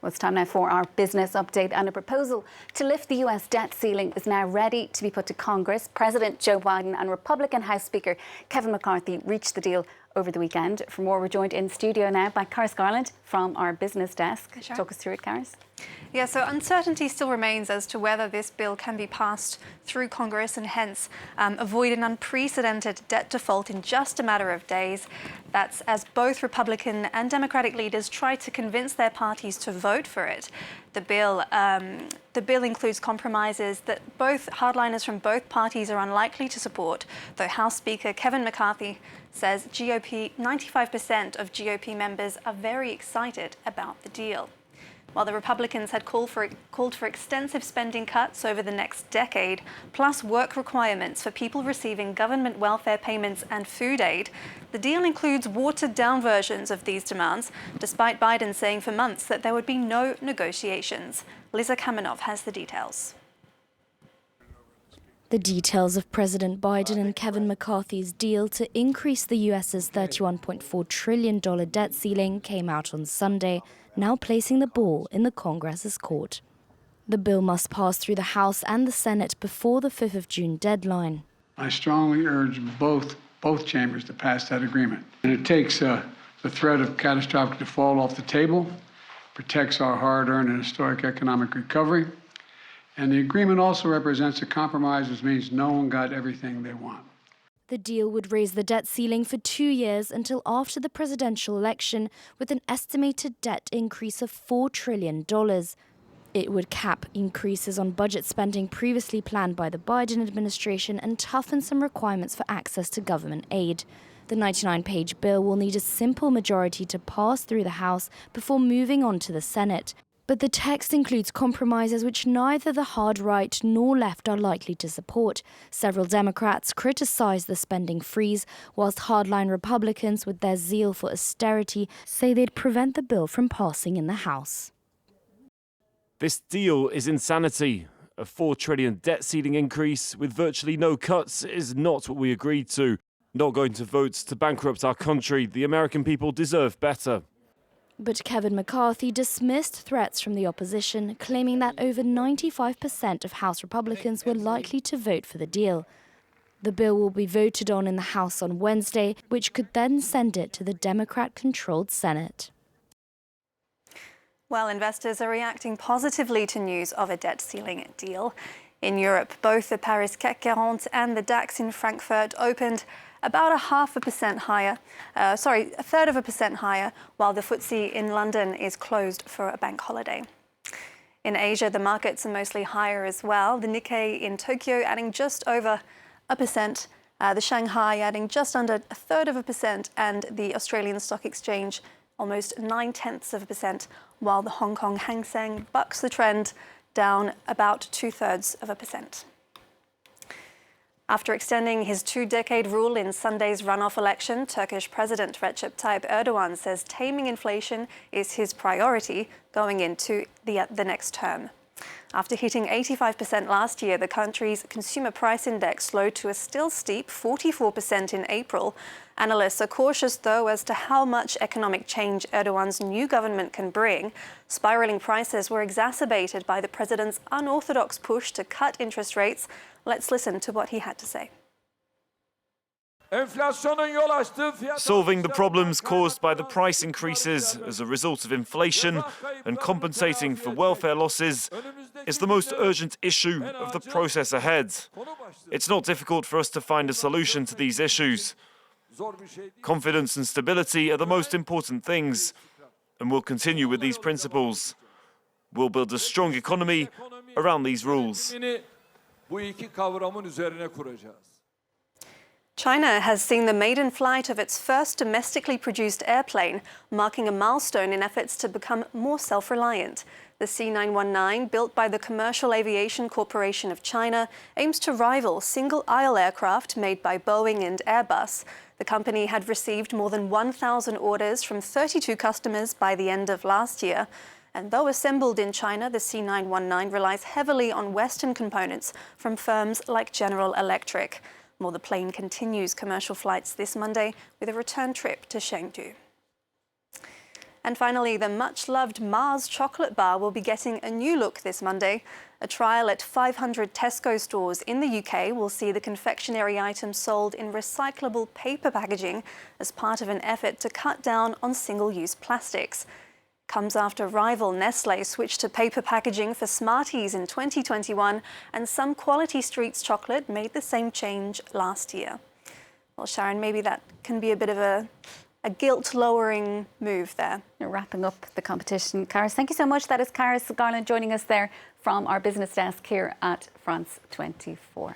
Well, it's time now for our business update, and a proposal to lift the US debt ceiling is now ready to be put to Congress. President Joe Biden and Republican House Speaker Kevin McCarthy reached the deal over the weekend. For more, we're joined in studio now by Caris Garland from our business desk. Sure. Talk us through it, Caris. Yeah, so uncertainty still remains as to whether this bill can be passed through Congress and hence avoid an unprecedented debt default in just a matter of days. That's as both Republican and Democratic leaders try to convince their parties to vote for it. The bill includes compromises that both hardliners from both parties are unlikely to support, though House Speaker Kevin McCarthy says 95% of GOP members are very excited about the deal. While the Republicans had called for extensive spending cuts over the next decade, plus work requirements for people receiving government welfare payments and food aid, the deal includes watered-down versions of these demands, despite Biden saying for months that there would be no negotiations. Lisa Kamenov has the details. The details of President Biden and Kevin McCarthy's deal to increase the US's $31.4 trillion debt ceiling came out on Sunday, now placing the ball in the Congress's court. The bill must pass through the House and the Senate before the 5th of June deadline. I strongly urge both chambers to pass that agreement. And it takes the threat of catastrophic default off the table, protects our hard-earned and historic economic recovery, and the agreement also represents a compromise, which means no one got everything they want. The deal would raise the debt ceiling for 2 years until after the presidential election, with an estimated debt increase of $4 trillion. It would cap increases on budget spending previously planned by the Biden administration and toughen some requirements for access to government aid. The 99-page bill will need a simple majority to pass through the House before moving on to the Senate. But the text includes compromises which neither the hard right nor left are likely to support. Several Democrats criticize the spending freeze, whilst hardline Republicans, with their zeal for austerity, say they'd prevent the bill from passing in the House. This deal is insanity. A $4 trillion debt ceiling increase with virtually no cuts is not what we agreed to. Not going to vote to bankrupt our country. The American people deserve better. But Kevin McCarthy dismissed threats from the opposition, claiming that over 95% of House Republicans were likely to vote for the deal. The bill will be voted on in the House on Wednesday, which could then send it to the Democrat-controlled Senate. Well, investors are reacting positively to news of a debt ceiling deal. In Europe, both the Paris CAC 40 and the DAX in Frankfurt opened about a third of a percent higher, while the FTSE in London is closed for a bank holiday. In Asia, the markets are mostly higher as well. The Nikkei in Tokyo adding just over 1%, the Shanghai adding just under 1/3%, and the Australian Stock Exchange almost 0.9%, while the Hong Kong Hang Seng bucks the trend, down about 0.2%. After extending his 2-decade rule in Sunday's runoff election, Turkish President Recep Tayyip Erdogan says taming inflation is his priority going into the next term. After hitting 85% last year, the country's consumer price index slowed to a still steep 44% in April. Analysts are cautious, though, as to how much economic change Erdogan's new government can bring. Spiraling prices were exacerbated by the president's unorthodox push to cut interest rates. Let's listen to what he had to say. Solving the problems caused by the price increases as a result of inflation and compensating for welfare losses is the most urgent issue of the process ahead. It's not difficult for us to find a solution to these issues. Confidence and stability are the most important things, and we'll continue with these principles. We'll build a strong economy around these rules. China has seen the maiden flight of its first domestically produced airplane, marking a milestone in efforts to become more self-reliant. The C919, built by the Commercial Aviation Corporation of China, aims to rival single-aisle aircraft made by Boeing and Airbus. The company had received more than 1,000 orders from 32 customers by the end of last year. And though assembled in China, the C919 relies heavily on Western components from firms like General Electric. Well, the plane continues commercial flights this Monday with a return trip to Chengdu. And finally, the much-loved Mars chocolate bar will be getting a new look this Monday. A trial at 500 Tesco stores in the UK will see the confectionery items sold in recyclable paper packaging as part of an effort to cut down on single-use plastics. Comes after rival Nestlé switched to paper packaging for Smarties in 2021, and some Quality Streets chocolate made the same change last year. Well, Sharon, maybe that can be a bit of a guilt-lowering move there. You're wrapping up the competition. Caris, thank you so much. That is Caris Garland joining us there from our business desk here at France 24.